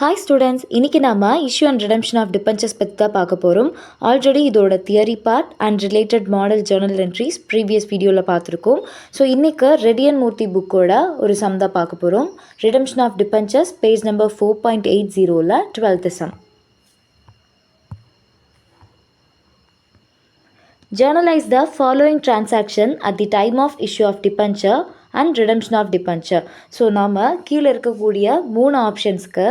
Hi students, இன்றைக்கி நாம் issue and redemption of debentures பற்றி தான் பார்க்க போகிறோம். ஆல்ரெடி இதோட theory part and related model journal entries previous வீடியோவில் பார்த்துருக்கோம். ஸோ இன்றைக்கு ரெடியன் மூர்த்தி புக்கோட ஒரு சம் தான் பார்க்க போகிறோம். Redemption of debentures page number 4.80 12th sum. Journalize the following transaction at the time of issue of debenture and redemption of debenture. So நாம் கீழே இருக்கக்கூடிய 3 ஆப்ஷன்ஸ்க்கு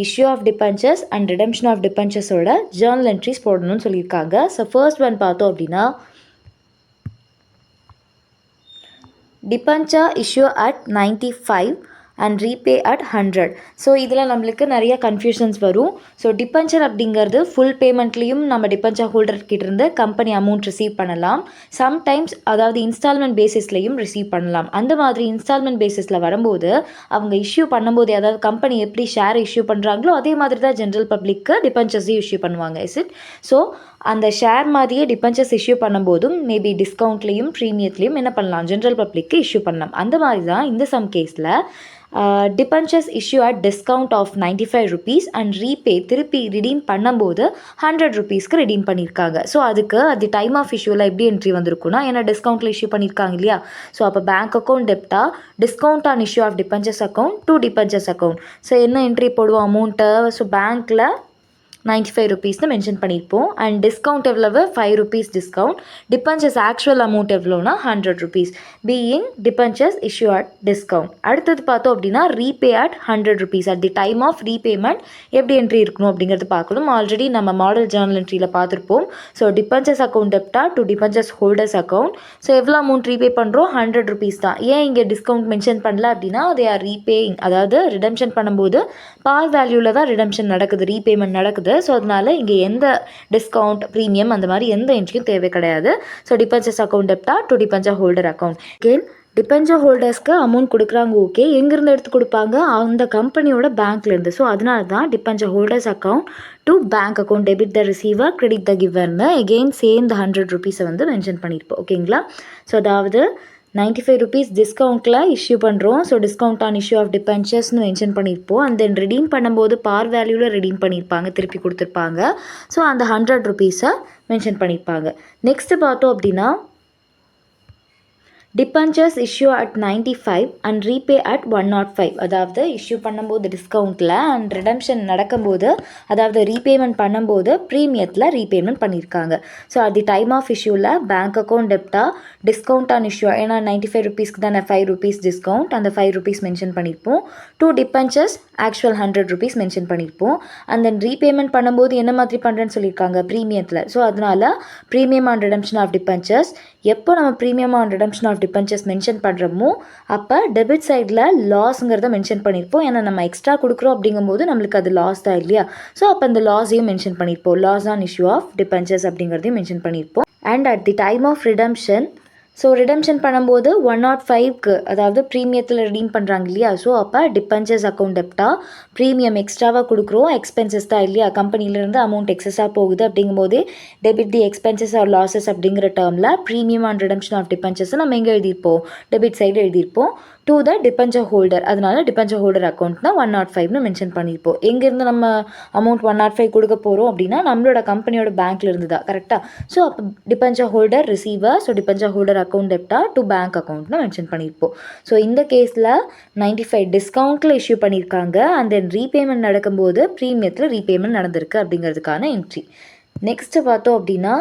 issue of debentures and redemption of டிபென்ச்சர்ஸோட ஜேர்னல் என்ட்ரிஸ் போடணும்னு சொல்லியிருக்காங்க. So first one பார்த்தோம் அப்படின்னா debenture issue at 95 and repay at 100. So இதில் நம்மளுக்கு நிறைய கன்ஃபியூஷன்ஸ் வரும். ஸோ டிபென்ச்சர் அப்படிங்கிறது ஃபுல் பேமெண்ட்லேயும் நம்ம டிபென்ச்சர் ஹோல்டர்கிட்டேருந்து கம்பெனி அமௌண்ட் ரிசீவ் பண்ணலாம். சம்டைம்ஸ் அதாவது இன்ஸ்டால்மெண்ட் பேசிஸ்லையும் ரிசீவ் பண்ணலாம். அந்த மாதிரி இன்ஸ்டால்மெண்ட் பேசிஸில் வரும்போது அவங்க இஷ்யூ பண்ணும்போது, அதாவது கம்பெனி எப்படி ஷேர் இஷ்யூ பண்ணுறாங்களோ அதே மாதிரி தான் ஜென்ரல் பப்ளிக்கு டிபென்ச்சர்ஸையும் இஷ்யூ பண்ணுவாங்க. Is it? ஸோ அந்த ஷேர் மாதிரியே டிபென்ச்சர்ஸ் இஷ்யூ பண்ணும்போதும் மேபி டிஸ்கவுண்ட்லேயும் ப்ரீமியத்துலேயும் என்ன பண்ணலாம், ஜென்ரல் பப்ளிக்கு இஷ்யூ பண்ணலாம். அந்த மாதிரி தான் இந்த சம் கேஸில் debentures issue at discount of 95 rupees and repay திருப்பி ரிடீம் பண்ணும்போது 100 rupeesக்கு ரிடீம் பண்ணியிருக்காங்க. ஸோ அதுக்கு அது டைம் ஆஃப் இஷ்யூவில் எப்படி என்ட்ரி வந்திருக்குன்னா, ஏன்னா டிஸ்கவுண்ட்டில் இஷ்யூ பண்ணியிருக்காங்க இல்லையா. ஸோ அப்போ பேங்க் அக்கௌண்ட் டெப்டா discount on issue of debentures account to debentures account. So என்ன என்ட்ரி போடுவோம் அமௌண்ட்டை, ஸோ பேங்க்கில் 95 rupeesனு மென்ஷன் பண்ணியிருப்போம். அண்ட் டிஸ்கவுண்ட் எவ்வளவு, 5 rupees discount. Debentures actual amount எவ்வளோனா 100 rupees being debentures issue at discount. அடுத்தது பார்த்தோம் அப்படின்னா repay at 100 rupees at the time of repayment எப்படி என்ட்ரி இருக்கணும் அப்படிங்கிறது பார்க்கணும். ஆல்ரெடி நம்ம மாடல் ஜேர்னல் என்ட்ரியில் பார்த்துருப்போம். ஸோ டிபென்ச்சர்ஸ் அக்கௌண்ட் டெப்டா to debentures holders account. So எவ்வளோ அமௌண்ட் ரீபே பண்ணுறோம், 100 rupees தான். ஏன் இங்கே டிஸ்கவுண்ட் மென்ஷன் பண்ணல அப்படின்னா தே ஆர் ரீபேயிங், அதாவது ரிடம்ஷன் பண்ணும்போது பார் வேல்யூவில் தான் ரிடம்ஷன் நடக்குது, ரீபேமெண்ட் நடக்குது. ஸோ அதனால் இங்கே எந்த டிஸ்கவுண்ட் ப்ரீமியம் அந்த மாதிரி எந்த என்ட்ரியும் தேவை கிடையாது. ஸோ டிபென்ச்சர்ஸ் அக்கௌண்ட் டெப்டா to debenture holder account. Can debenture ஹோல்டர்ஸ்க்கு அமௌண்ட் கொடுக்குறாங்க, ஓகே. எங்கேருந்து எடுத்து கொடுப்பாங்க, அந்த கம்பெனியோட பேங்க்லேருந்து. ஸோ அதனால தான் debenture holders account to bank account debit the receiver credit the கிவர்னு எகெயின் சேம் த 100 rupees வந்து மென்ஷன் பண்ணியிருப்போம். ஓகேங்களா. ஸோ அதாவது 95 rupees டிஸ்கவுண்ட்டில் இஷ்யூ பண்ணுறோம். So discount on issue of டிபென்ச்சர்ஸ்னு மென்ஷன் பண்ணியிருப்போம். அண்ட் தென் ரிடீம் பண்ணும்போது பார் வேல்யூவில் ரிடீம் பண்ணியிருப்பாங்க, திருப்பி கொடுத்துருப்பாங்க. ஸோ அந்த 100 rupeesஸை மென்ஷன் பண்ணியிருப்பாங்க. நெக்ஸ்ட்டு பார்த்தோம் அப்படின்னா debentures issue at 95 and repay at 105. அதாவது இஷ்யூ பண்ணும்போது டிஸ்கவுண்ட்டில் அண்ட் ரிடம்ஷன் நடக்கும்போது, அதாவது ரீபேமெண்ட் பண்ணும்போது ப்ரீமியத்தில் ரீபேமெண்ட் பண்ணியிருக்காங்க. So at the time of இஷ்யூவில் பேங்க் அக்கௌண்ட் டெப்டா டிஸ்கவுண்ட் ஆன் இஷ்யூ, ஏன்னா 95 rupeesக்கு தான் 5 rupees டிஸ்கவுண்ட், அந்த 5 rupees மென்ஷன் பண்ணியிருப்போம். To debentures actual 100 rupees mention பண்ணியிருப்போம். அண்ட் தென் ரீபேமெண்ட் பண்ணும்போது என்ன மாதிரி பண்ணுறேன்னு சொல்லியிருக்காங்க, ப்ரீமியத்தில். ஸோ அதனால் premium on redemption of debentures, எப்போ நம்ம premium on redemption of debentures mention பண்ணுறோமோ அப்போ டெபிட் சைடில் லாஸுங்கிறத மென்ஷன் பண்ணியிருப்போம். ஏன்னா நம்ம எக்ஸ்ட்ரா கொடுக்குறோம் அப்படிங்கும்போது நம்மளுக்கு அது லாஸ் தான் இல்லையா. ஸோ அப்போ அந்த லாஸையும் மென்ஷன் பண்ணியிருப்போம், loss on issue of debentures அப்படிங்கிறதையும் மென்ஷன் பண்ணியிருப்போம். And at the time of redemption, so redemption பண்ணும்போது 105க்கு, அதாவது ப்ரீமியத்தில் ரிடீம் பண்ணுறாங்க இல்லையா. ஸோ அப்போ டிபென்ச்சர்ஸ் அக்கௌண்ட் டெப்டா ப்ரீமியம் எக்ஸ்ட்ராவாக கொடுக்குறோம், எக்ஸ்பென்சஸ் தான் இல்லையா, கம்பெனிலேருந்து அமௌண்ட் எக்ஸஸாக போகுது அப்படிங்கும்போது debit the expenses or losses அப்படிங்கிற டேர்மில் ப்ரீமியம் ஆன் ரிடம்ஷன் ஆஃப் டிபென்ச்சர்ஸை நம்ம எங்கே எழுதியிருப்போம், டெபிட் சைடு எழுதியிருப்போம் டு த டிபென்ச்சர் ஹோல்டர். அதனால டிபென்ச்சர் ஹோல்டர் அக்கௌண்ட்னா 105னு மென்ஷன் பண்ணியிருப்போம். எங்கேருந்து நம்ம அமௌண்ட் 105 கொடுக்க போகிறோம் அப்படின்னா நம்மளோட கம்பெனியோட பேங்க்ல இருந்து தான், கரெக்டாக. ஸோ அப்போ debenture holder receiver, so debenture holder account டெப்டா டு பேங்க் அக்கௌண்ட்னு மென்ஷன் பண்ணியிருப்போம். ஸோ இந்த கேஸில் 95 டிஸ்கவுண்ட்டில் இஷ்யூ பண்ணியிருக்காங்க அண்ட் தென் ரீபேமெண்ட் நடக்கும்போது ப்ரீமியத்தில் ரீபேமெண்ட் நடந்திருக்கு அப்படிங்கிறதுக்கான என்ட்ரி. நெக்ஸ்ட்டு பார்த்தோம் அப்படின்னா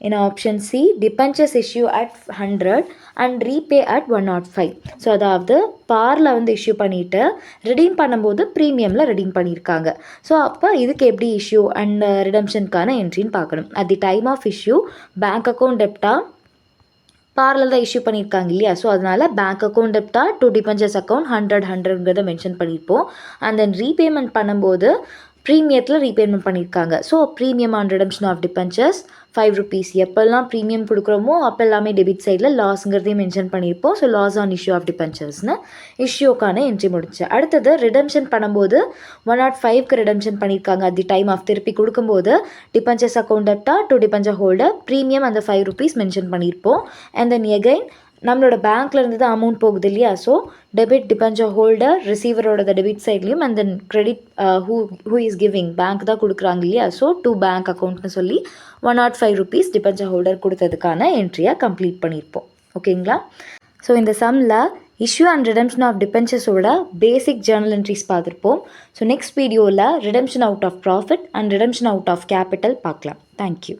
in option C debentures issue at 100 and repay at 105. So அதாவது பாரில் வந்து இஷ்யூ பண்ணிவிட்டு ரிடீம் பண்ணும்போது ப்ரீமியமில் ரிடீம் பண்ணியிருக்காங்க. ஸோ அப்போ இதுக்கு எப்படி இஷ்யூ அண்ட் ரிடம்ஷனுக்கான என்ட்ரின்னு பார்க்கணும். At the time of issue bank account டெப்டா பாரில் தான் இஷ்யூ பண்ணியிருக்காங்க இல்லையா. ஸோ அதனால் பேங்க் அக்கௌண்ட் டெப்டா டு டிபென்ச்சர்ஸ் அக்கௌண்ட் 100ங்கிறத மென்ஷன் பண்ணியிருப்போம். அண்ட் தென் ரீபேமெண்ட் பண்ணும்போது ப்ரீமியத்தில் ரீபேமெண்ட் பண்ணியிருக்காங்க. So premium on redemption of debentures 5 rupees. எப்போல்லாம் ப்ரீமியம் கொடுக்குறோமோ அப்போ எல்லாமே டெபிட் சைடில் லாஸுங்கிறதையும் மென்ஷன் பண்ணியிருப்போம். So loss on issue of டிபென்ச்சர்ஸ்னு இஷ்யூக்கான என்ட்ரி முடிச்சு. அடுத்தது ரிடம்ஷன் பண்ணும்போது 105க்கு ரிடம்ஷன் பண்ணியிருக்காங்க. அட் தி டைம் ஆஃப் திருப்பி கொடுக்கும்போது டிபென்ச்சர்ஸ் அக்கௌண்ட் டெப்டா டு டிபென்ச்சர் ஹோல்டர் ப்ரீமியம் அந்த 5 rupees மென்ஷன் பண்ணியிருப்போம். அண்ட் தென் எகைன் நம்மளோட பேங்க்லேருந்து தான் அமௌண்ட் போகுது இல்லையா, ஸோ டெபிட் டிபெஞ்சர் ஹோல்டர் ரிசீவரோட டெபிட் சைட்லேயும் and then credit who is giving bank தான் கொடுக்குறாங்க இல்லையா, ஸோ டு பேங்க் அக்கௌண்ட்னு சொல்லி 105 rupees டிபெஞ்சர் ஹோல்டர் கொடுத்ததுக்கான என்ட்ரியை கம்ப்ளீட் பண்ணியிருப்போம். ஓகேங்களா? ஸோ இந்த சம்மில் இஷ்யூ அண்ட் ரிடம்ஷன் ஆஃப் டிபென்ச்சர்ஸோட பேசிக் ஜேர்னல் என்ட்ரிஸ் பார்த்துருப்போம். ஸோ நெக்ஸ்ட் வீடியோவில் redemption out of profit and redemption out of capital பார்க்கலாம். தேங்க்யூ.